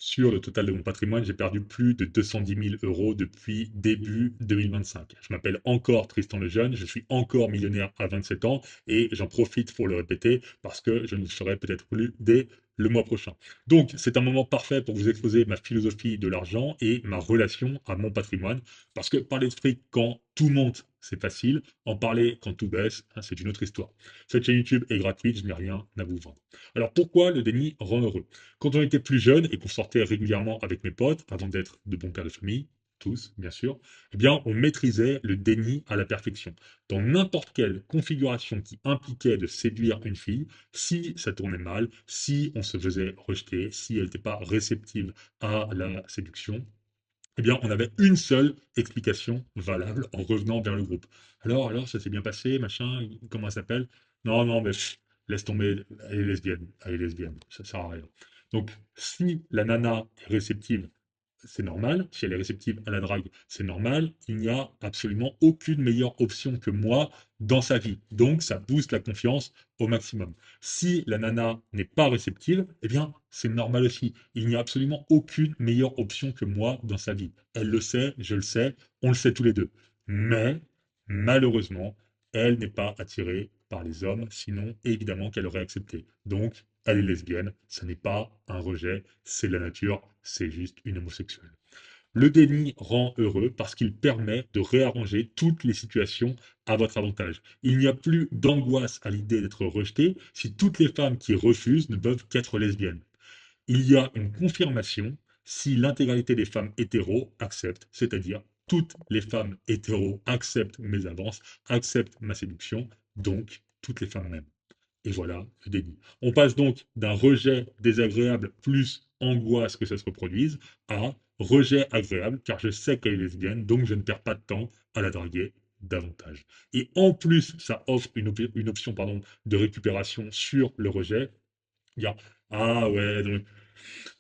Sur le total de mon patrimoine, j'ai perdu plus de 210 000 euros depuis début 2025. Je m'appelle encore Tristan le Jeune, je suis encore millionnaire à 27 ans et j'en profite pour le répéter parce que je ne le serai peut-être plus dès le mois prochain. Donc, c'est un moment parfait pour vous exposer ma philosophie de l'argent et ma relation à mon patrimoine. Parce que parler de fric quand tout monte, c'est facile. En parler quand tout baisse, hein, c'est une autre histoire. Cette chaîne YouTube est gratuite, je n'ai rien à vous vendre. Alors, pourquoi le déni rend heureux? Quand on était plus jeune et qu'on sortait régulièrement avec mes potes, avant d'être de bons pères de famille, tous, bien sûr, eh bien, on maîtrisait le déni à la perfection. Dans n'importe quelle configuration qui impliquait de séduire une fille, si ça tournait mal, si on se faisait rejeter, si elle n'était pas réceptive à la séduction, eh bien, on avait une seule explication valable en revenant vers le groupe. Alors, ça s'est bien passé, machin, comment elle s'appelle? Non, non, mais laisse tomber, elle est lesbienne, ça sert à rien. Donc, si la nana est réceptive, c'est normal. Si elle est réceptive à la drague, c'est normal. Il n'y a absolument aucune meilleure option que moi dans sa vie. Donc, ça booste la confiance au maximum. Si la nana n'est pas réceptive, eh bien, c'est normal aussi. Il n'y a absolument aucune meilleure option que moi dans sa vie. Elle le sait, je le sais, on le sait tous les deux. Mais, malheureusement, elle n'est pas attirée par les hommes, sinon, évidemment qu'elle aurait accepté. Donc, elle est lesbienne, ce n'est pas un rejet, c'est la nature, c'est juste une homosexuelle. Le déni rend heureux parce qu'il permet de réarranger toutes les situations à votre avantage. Il n'y a plus d'angoisse à l'idée d'être rejeté si toutes les femmes qui refusent ne peuvent qu'être lesbiennes. Il y a une confirmation si l'intégralité des femmes hétéros acceptent, c'est-à-dire toutes les femmes hétéros acceptent mes avances, acceptent ma séduction, donc toutes les femmes m'aiment. Et voilà le déni. On passe donc d'un rejet désagréable plus angoisse que ça se reproduise à rejet agréable car je sais qu'elle est lesbienne, donc je ne perds pas de temps à la draguer davantage. Et en plus, ça offre une option pardon, de récupération sur le rejet. Il y a, ah ouais, donc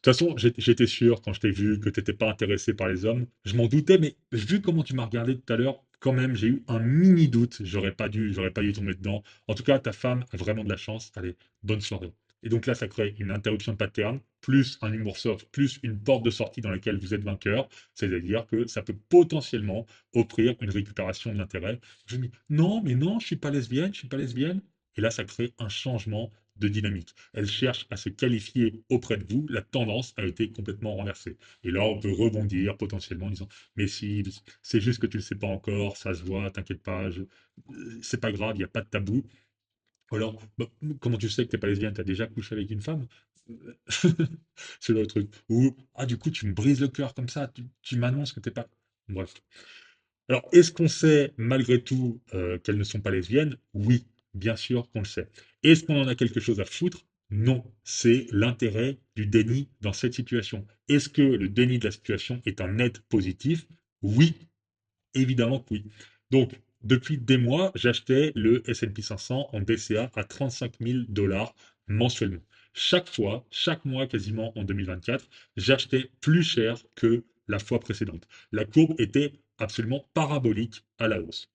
toute façon, j'étais sûr quand je t'ai vu que tu n'étais pas intéressé par les hommes. Je m'en doutais, mais vu comment tu m'as regardé tout à l'heure, quand même, j'ai eu un mini doute. J'aurais pas dû tomber dedans. En tout cas, ta femme a vraiment de la chance. Allez, bonne soirée. Et donc là, ça crée une interruption de pattern, plus un humour soft, plus une porte de sortie dans laquelle vous êtes vainqueur. C'est-à-dire que ça peut potentiellement offrir une récupération de l'intérêt. Je me dis, non, mais non, je suis pas lesbienne, je suis pas lesbienne. Et là, ça crée un changement de dynamique. Elle cherche à se qualifier auprès de vous, la tendance a été complètement renversée. Et là, on peut rebondir potentiellement en disant, mais si, c'est juste que tu ne le sais pas encore, ça se voit, t'inquiète pas, c'est pas grave, il n'y a pas de tabou. Alors, bah, comment tu sais que t'es pas lesbienne, t'as déjà couché avec une femme? C'est le truc. Ou, ah, du coup, tu me brises le cœur comme ça, tu m'annonces que t'es pas. Bref. Alors, est-ce qu'on sait malgré tout qu'elles ne sont pas lesbiennes? Oui, bien sûr qu'on le sait. Est-ce qu'on en a quelque chose à foutre? Non, c'est l'intérêt du déni dans cette situation. Est-ce que le déni de la situation est un net positif? Oui, évidemment que oui. Donc, depuis des mois, j'achetais le S&P 500 en BCA à 35 000 dollars mensuellement. Chaque fois, chaque mois quasiment en 2024, j'achetais plus cher que la fois précédente. La courbe était absolument parabolique à la hausse.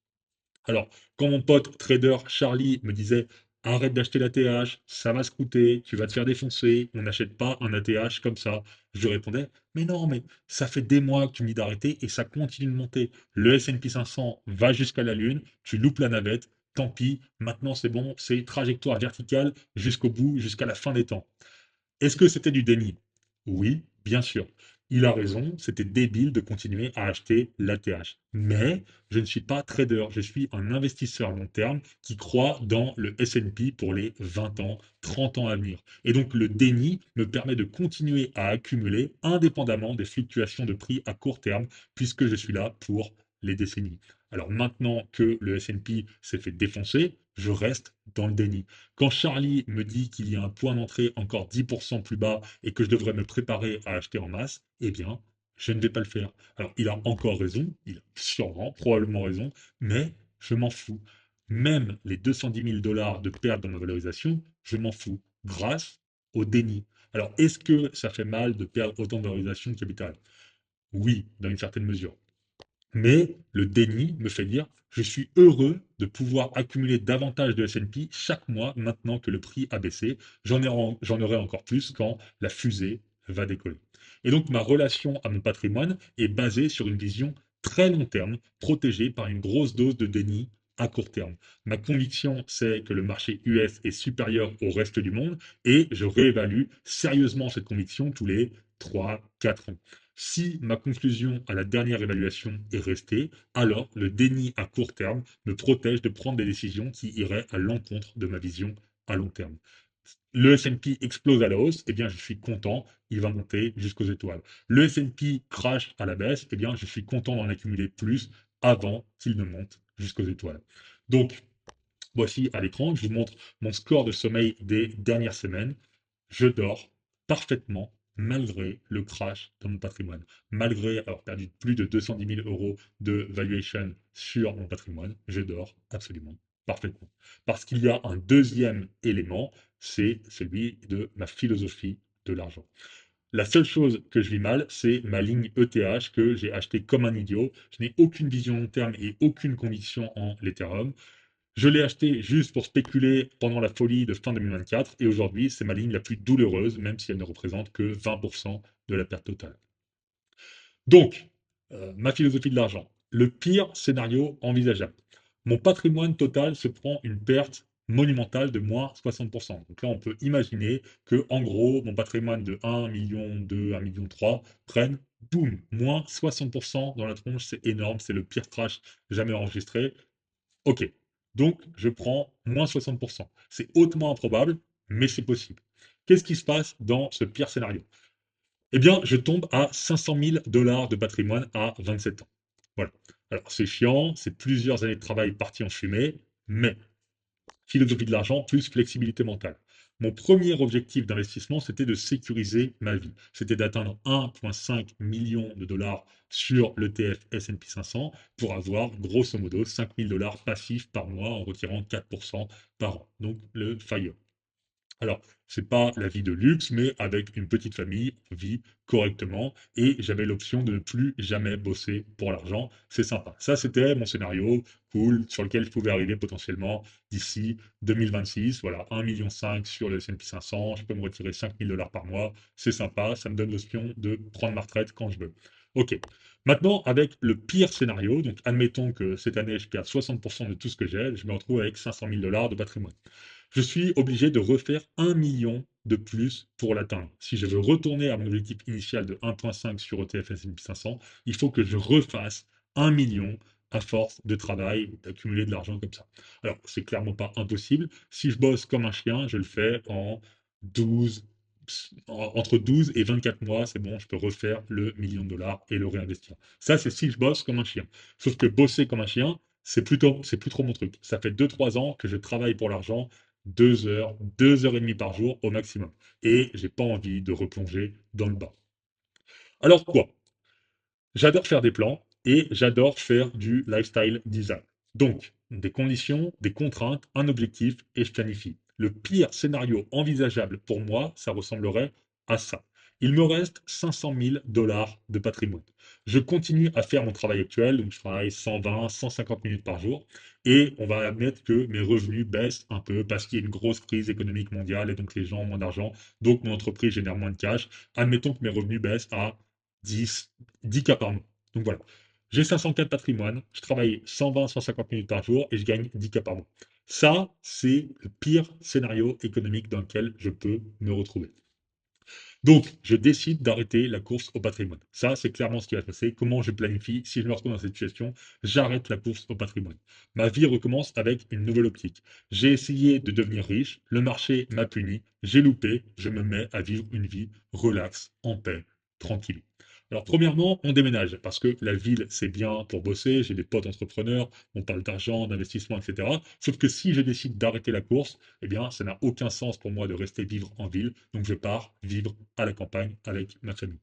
Alors, quand mon pote trader Charlie me disait arrête d'acheter l'ATH, ça va se coûter, tu vas te faire défoncer, on n'achète pas un ATH comme ça, je lui répondais mais non, mais ça fait des mois que tu me dis d'arrêter et ça continue de monter. Le S&P 500 va jusqu'à la Lune, tu loupes la navette, tant pis, maintenant c'est bon, c'est trajectoire verticale jusqu'au bout, jusqu'à la fin des temps. Est-ce que c'était du déni? Oui, bien sûr. Il a raison, c'était débile de continuer à acheter l'ATH. Mais je ne suis pas trader, je suis un investisseur long terme qui croit dans le S&P pour les 20 ans, 30 ans à venir. Et donc le déni me permet de continuer à accumuler indépendamment des fluctuations de prix à court terme, puisque je suis là pour les décennies. Alors maintenant que le S&P s'est fait défoncer, je reste dans le déni. Quand Charlie me dit qu'il y a un point d'entrée encore 10% plus bas et que je devrais me préparer à acheter en masse, eh bien, je ne vais pas le faire. Alors, il a encore raison, il a sûrement, probablement raison, mais je m'en fous. Même les 210 000 dollars de perte dans ma valorisation, je m'en fous, grâce au déni. Alors, est-ce que ça fait mal de perdre autant de valorisation de capital? Oui, dans une certaine mesure. Mais le déni me fait dire, je suis heureux de pouvoir accumuler davantage de S&P chaque mois maintenant que le prix a baissé. J'en aurai encore plus quand la fusée va décoller. Et donc ma relation à mon patrimoine est basée sur une vision très long terme, protégée par une grosse dose de déni à court terme. Ma conviction, c'est que le marché US est supérieur au reste du monde et je réévalue sérieusement cette conviction tous les 3, 4 ans. Si ma conclusion à la dernière évaluation est restée, alors le déni à court terme me protège de prendre des décisions qui iraient à l'encontre de ma vision à long terme. Le S&P explose à la hausse, eh bien je suis content, il va monter jusqu'aux étoiles. Le S&P crash à la baisse, eh bien je suis content d'en accumuler plus avant qu'il ne monte jusqu'aux étoiles. Donc, voici à l'écran, je vous montre mon score de sommeil des dernières semaines. Je dors parfaitement malgré le crash de mon patrimoine. Malgré avoir perdu plus de 210 000 euros de valuation sur mon patrimoine, je dors absolument parfaitement. Parce qu'il y a un deuxième élément, c'est celui de ma philosophie de l'argent. La seule chose que je vis mal, c'est ma ligne ETH que j'ai acheté comme un idiot. Je n'ai aucune vision long terme et aucune conviction en l'Ethereum. Je l'ai acheté juste pour spéculer pendant la folie de fin 2024 et aujourd'hui, c'est ma ligne la plus douloureuse, même si elle ne représente que 20% de la perte totale. Donc, ma philosophie de l'argent. Le pire scénario envisageable. Mon patrimoine total se prend une perte monumentale de moins 60%. Donc là, on peut imaginer que, en gros, mon patrimoine de 1 million, 2, 1 million 3 prenne, boum, moins 60% dans la tronche. C'est énorme, c'est le pire crash jamais enregistré. Ok, donc je prends moins 60%. C'est hautement improbable, mais c'est possible. Qu'est-ce qui se passe dans ce pire scénario? Eh bien, je tombe à 500 000 dollars de patrimoine à 27 ans. Voilà. Alors, c'est chiant, c'est plusieurs années de travail parties en fumée, mais philosophie de l'argent plus flexibilité mentale. Mon premier objectif d'investissement, c'était de sécuriser ma vie. C'était d'atteindre 1,5 million de dollars sur l'ETF S&P 500 pour avoir grosso modo 5 000 dollars passifs par mois en retirant 4% par an. Donc le FIRE. Alors, c'est pas la vie de luxe, mais avec une petite famille, on vit correctement et j'avais l'option de ne plus jamais bosser pour l'argent. C'est sympa. Ça, c'était mon scénario cool sur lequel je pouvais arriver potentiellement d'ici 2026. Voilà, 1,5 million sur le S&P 500. Je peux me retirer 5 000 dollars par mois. C'est sympa. Ça me donne l'option de prendre ma retraite quand je veux. Ok. Maintenant, avec le pire scénario, donc admettons que cette année, je perds 60% de tout ce que j'ai, je me retrouve avec 500 000 dollars de patrimoine. Je suis obligé de refaire 1 million de plus pour l'atteindre. Si je veux retourner à mon objectif initial de 1,5 sur ETF S&P 500, il faut que je refasse 1 million à force de travail, d'accumuler de l'argent comme ça. Alors, c'est clairement pas impossible. Si je bosse comme un chien, je le fais en 12, entre 12 et 24 mois, c'est bon, je peux refaire le million de dollars et le réinvestir. Ça, c'est si je bosse comme un chien. Sauf que bosser comme un chien, c'est plus trop mon truc. Ça fait 2, 3 ans que je travaille pour l'argent 2 heures, 2 heures et demie par jour au maximum. Et j'ai pas envie de replonger dans le bas. Alors quoi? J'adore faire des plans et j'adore faire du lifestyle design. Donc, des conditions, des contraintes, un objectif et je planifie. Le pire scénario envisageable pour moi, ça ressemblerait à ça. Il me reste 500 000 dollars de patrimoine. Je continue à faire mon travail actuel, donc je travaille 120, 150 minutes par jour, et on va admettre que mes revenus baissent un peu parce qu'il y a une grosse crise économique mondiale et donc les gens ont moins d'argent, donc mon entreprise génère moins de cash. Admettons que mes revenus baissent à 10, 10 cas par mois. Donc voilà. J'ai 500 cas de patrimoine, je travaille 120, 150 minutes par jour et je gagne 10 cas par mois. Ça, c'est le pire scénario économique dans lequel je peux me retrouver. Donc, je décide d'arrêter la course au patrimoine. Ça, c'est clairement ce qui va se passer. Comment je planifie? Si je me retrouve dans cette situation, j'arrête la course au patrimoine. Ma vie recommence avec une nouvelle optique. J'ai essayé de devenir riche, le marché m'a puni, j'ai loupé, je me mets à vivre une vie relaxe, en paix, tranquille. Alors, premièrement, on déménage parce que la ville, c'est bien pour bosser. J'ai des potes entrepreneurs, on parle d'argent, d'investissement, etc. Sauf que si je décide d'arrêter la course, eh bien, ça n'a aucun sens pour moi de rester vivre en ville. Donc, je pars vivre à la campagne avec ma famille.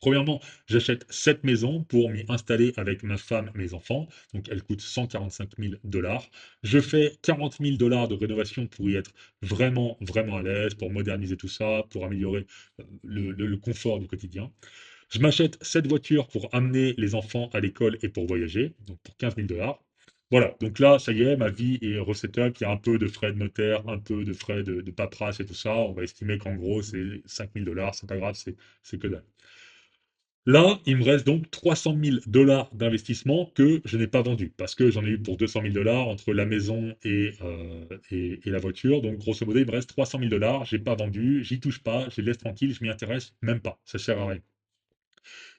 Premièrement, j'achète cette maison pour m'y installer avec ma femme et mes enfants. Donc, elle coûte 145 000 dollars. Je fais 40 000 dollars de rénovation pour y être vraiment, vraiment à l'aise, pour moderniser tout ça, pour améliorer le confort du quotidien. Je m'achète cette voiture pour amener les enfants à l'école et pour voyager, donc pour 15 000 dollars. Voilà, donc là, ça y est, ma vie est reset-up. Il y a un peu de frais de notaire, un peu de frais de paperasse et tout ça. On va estimer qu'en gros, c'est 5 000 $. C'est pas grave, c'est que dalle. Là, il me reste donc 300 000 $ d'investissement que je n'ai pas vendu parce que j'en ai eu pour 200 000 $ entre la maison et la voiture. Donc, grosso modo, il me reste 300 000 $. J'ai pas vendu, j'y touche pas, je les laisse tranquilles, je m'y intéresse même pas. Ça sert à rien.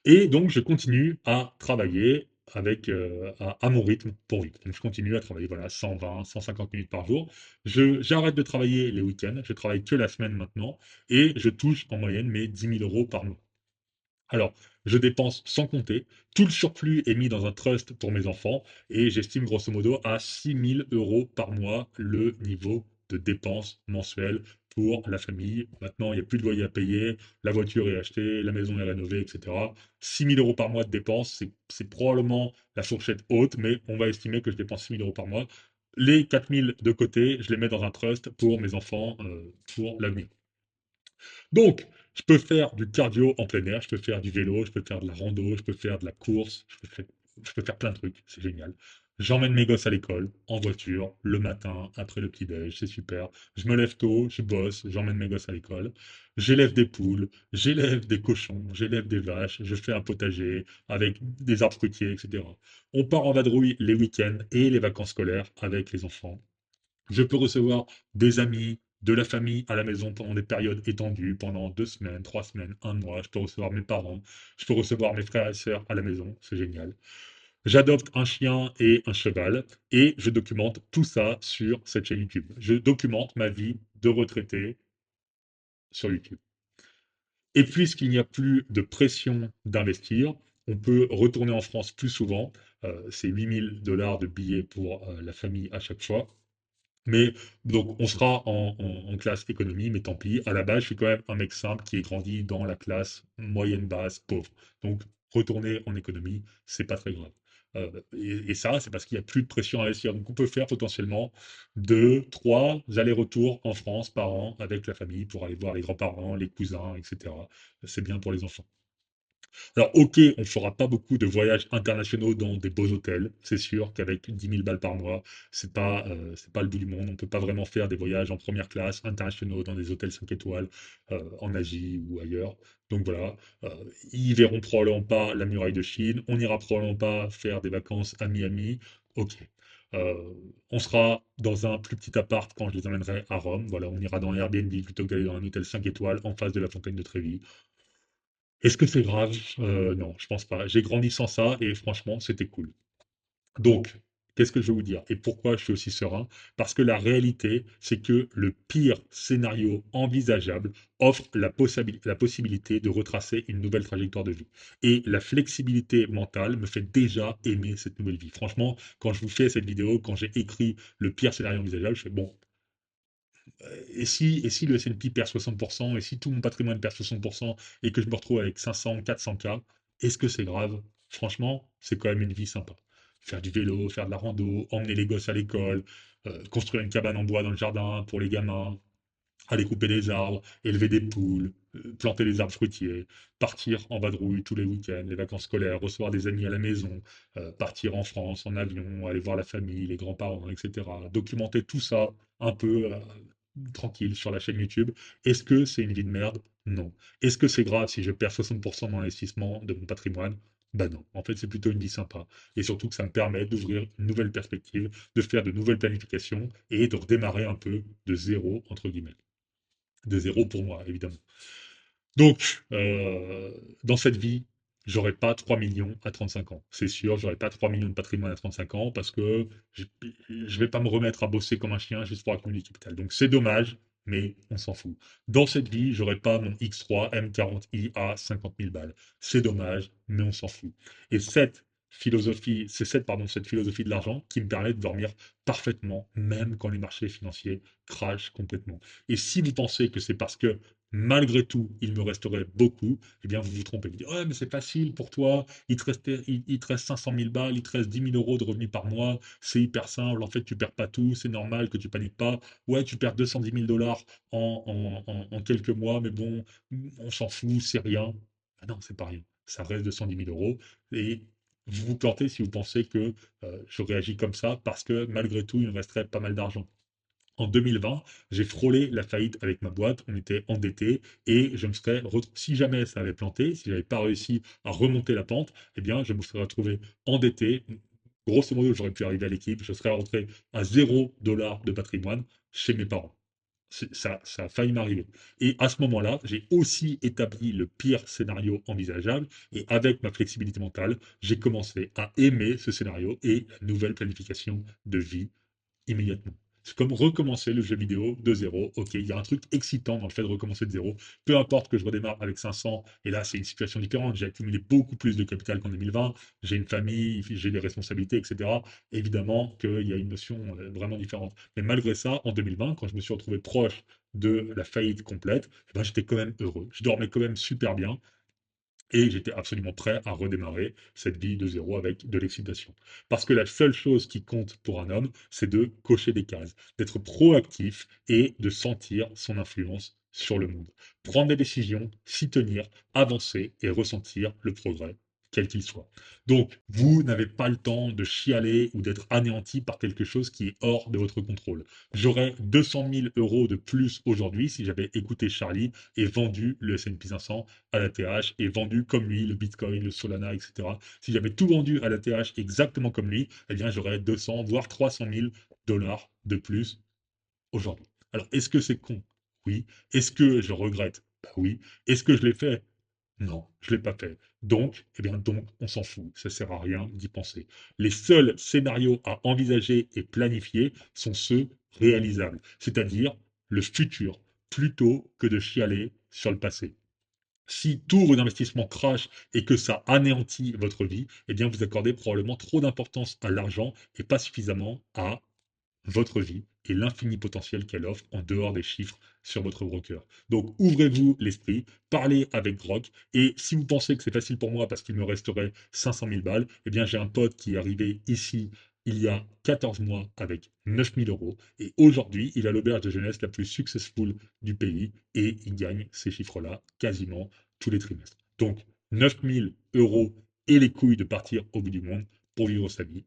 Et donc, je continue à travailler à mon rythme pour vivre. Donc, je continue à travailler, voilà, 120, 150 minutes par jour. J'arrête de travailler les week-ends. Je travaille que la semaine maintenant et je touche en moyenne mes 10 000 € par mois. Alors, je dépense sans compter. Tout le surplus est mis dans un trust pour mes enfants et j'estime grosso modo à 6 000 € par mois le niveau de dépenses mensuelles pour la famille. Maintenant, il n'y a plus de loyer à payer, la voiture est achetée, la maison est rénovée, etc. 6 000 € par mois de dépenses, c'est probablement la fourchette haute, mais on va estimer que je dépense 6 000 € par mois. Les 4 000 de côté, je les mets dans un trust pour mes enfants, pour l'avenir. Donc, je peux faire du cardio en plein air, je peux faire du vélo, je peux faire de la rando, je peux faire de la course, je peux faire plein de trucs, c'est génial. J'emmène mes gosses à l'école, en voiture, le matin, après le petit-déj, c'est super. Je me lève tôt, je bosse, j'emmène mes gosses à l'école. J'élève des poules, j'élève des cochons, j'élève des vaches, je fais un potager avec des arbres fruitiers, etc. On part en vadrouille les week-ends et les vacances scolaires avec les enfants. Je peux recevoir des amis, de la famille à la maison pendant des périodes étendues, pendant 2 semaines, 3 semaines, un mois. Je peux recevoir mes parents, je peux recevoir mes frères et sœurs à la maison, c'est génial. J'adopte un chien et un cheval et je documente tout ça sur cette chaîne YouTube. Je documente ma vie de retraité sur YouTube. Et puisqu'il n'y a plus de pression d'investir, on peut retourner en France plus souvent. C'est 8 000 $ de billets pour la famille à chaque fois. Mais donc, on sera en classe économie, mais tant pis. À la base, je suis quand même un mec simple qui est grandi dans la classe moyenne basse, pauvre. Donc, retourner en économie, c'est pas très grave. Et ça, c'est parce qu'il n'y a plus de pression à investir. Donc, on peut faire potentiellement 2, 3 allers-retours en France par an avec la famille pour aller voir les grands-parents, les cousins, etc. C'est bien pour les enfants. Alors, ok, on ne fera pas beaucoup de voyages internationaux dans des beaux hôtels. C'est sûr qu'avec 10 000 $ par mois, c'est pas le bout du monde. On ne peut pas vraiment faire des voyages en première classe internationaux dans des hôtels 5 étoiles en Asie ou ailleurs. Donc voilà, euh, ils verront probablement pas la muraille de Chine. On n'ira probablement pas faire des vacances à Miami. Ok. Euh, on sera dans un plus petit appart quand je les emmènerai à Rome. Voilà, on ira dans l'Airbnb plutôt que d'aller dans un hôtel 5 étoiles en face de la fontaine de Trévi. Est-ce que c'est grave? Non, je pense pas. J'ai grandi sans ça et franchement, c'était cool. Donc, qu'est-ce que je veux vous dire? Et pourquoi je suis aussi serein? Parce que la réalité, c'est que le pire scénario envisageable offre la possibilité de retracer une nouvelle trajectoire de vie. Et la flexibilité mentale me fait déjà aimer cette nouvelle vie. Franchement, quand je vous fais cette vidéo, quand j'ai écrit le pire scénario envisageable, je fais bon, et si le S&P perd 60%, et si tout mon patrimoine perd 60%, et que je me retrouve avec 500, 400 k, est-ce que c'est grave? Franchement, c'est quand même une vie sympa. Faire du vélo, faire de la rando, emmener les gosses à l'école, construire une cabane en bois dans le jardin pour les gamins, aller couper des arbres, élever des poules, planter des arbres fruitiers, partir en vadrouille tous les week-ends, les vacances scolaires, recevoir des amis à la maison, partir en France en avion, aller voir la famille, les grands-parents, etc. Documenter tout ça un peu tranquille sur la chaîne YouTube. Est-ce que c'est une vie de merde? Non. Est-ce que c'est grave si je perds 60% de mon investissement, de mon patrimoine? Bah non, en fait c'est plutôt une vie sympa. Et surtout que ça me permet d'ouvrir une nouvelle perspective, de faire de nouvelles planifications et de redémarrer un peu de zéro, entre guillemets. De zéro pour moi, évidemment. Donc, dans cette vie, j'aurai pas 3 millions à 35 ans. C'est sûr, j'aurai pas 3 millions de patrimoine à 35 ans parce que je vais pas me remettre à bosser comme un chien juste pour accumuler du capital. Donc, c'est dommage, mais on s'en fout. Dans cette vie, j'aurai pas mon X3 M40i à 50 000 balles. C'est dommage, mais on s'en fout. Et cette philosophie de l'argent qui me permet de dormir parfaitement, même quand les marchés financiers crachent complètement. Et si vous pensez que c'est parce que malgré tout, il me resterait beaucoup, eh bien, vous vous trompez. Vous dites, ouais, mais c'est facile pour toi, il te reste 500 000 balles, il te reste 10 000 € de revenus par mois, c'est hyper simple, en fait, tu perds pas tout, c'est normal que tu paniques pas. Ouais, tu perds 210 000 $ en quelques mois, mais bon, on s'en fout, c'est rien. Ah non, c'est pas rien. Ça reste 210 000 € et vous vous plantez si vous pensez que je réagis comme ça, parce que malgré tout, il me resterait pas mal d'argent. En 2020, j'ai frôlé la faillite avec ma boîte, on était endettés et je me serais si jamais ça avait planté, si j'avais pas réussi à remonter la pente, eh bien, je me serais retrouvé endetté. Grosso modo, j'aurais pu arriver à l'équipe, je serais rentré à 0 $ de patrimoine chez mes parents. Ça a failli m'arriver. Et à ce moment-là, j'ai aussi établi le pire scénario envisageable. Et avec ma flexibilité mentale, j'ai commencé à aimer ce scénario et la nouvelle planification de vie immédiatement. C'est comme recommencer le jeu vidéo de zéro. Ok, il y a un truc excitant dans le fait de recommencer de zéro. Peu importe que je redémarre avec 500, et là c'est une situation différente. J'ai accumulé beaucoup plus de capital qu'en 2020. J'ai une famille, j'ai des responsabilités, etc. Évidemment qu'il y a une notion vraiment différente. Mais malgré ça, en 2020, quand je me suis retrouvé proche de la faillite complète, eh ben, j'étais quand même heureux. Je dormais quand même super bien. Et j'étais absolument prêt à redémarrer cette vie de zéro avec de l'excitation. Parce que la seule chose qui compte pour un homme, c'est de cocher des cases, d'être proactif et de sentir son influence sur le monde. Prendre des décisions, s'y tenir, avancer et ressentir le progrès, quel qu'il soit. Donc, vous n'avez pas le temps de chialer ou d'être anéanti par quelque chose qui est hors de votre contrôle. J'aurais 200 000 euros de plus aujourd'hui si j'avais écouté Charlie et vendu le S&P 500 à la TH et vendu comme lui le Bitcoin, le Solana, etc. Si j'avais tout vendu à la TH exactement comme lui, eh bien j'aurais 200 voire 300 000 $ de plus aujourd'hui. Alors est-ce que c'est con? Oui. Est-ce que je regrette? Bah oui. Est-ce que je l'ai fait? Non, je ne l'ai pas fait. Donc, eh bien, donc, on s'en fout. Ça sert à rien d'y penser. Les seuls scénarios à envisager et planifier sont ceux réalisables, c'est-à-dire le futur, plutôt que de chialer sur le passé. Si tous vos investissements crachent et que ça anéantit votre vie, eh bien vous accordez probablement trop d'importance à l'argent et pas suffisamment à votre vie et l'infini potentiel qu'elle offre en dehors des chiffres sur votre broker. Donc ouvrez-vous l'esprit, parlez avec Grok, et si vous pensez que c'est facile pour moi parce qu'il me resterait 500 000 balles, eh bien j'ai un pote qui est arrivé ici il y a 14 mois avec 9 000 euros, et aujourd'hui il a l'auberge de jeunesse la plus successful du pays, et il gagne ces chiffres-là quasiment tous les trimestres. Donc 9 000 euros et les couilles de partir au bout du monde pour vivre sa vie,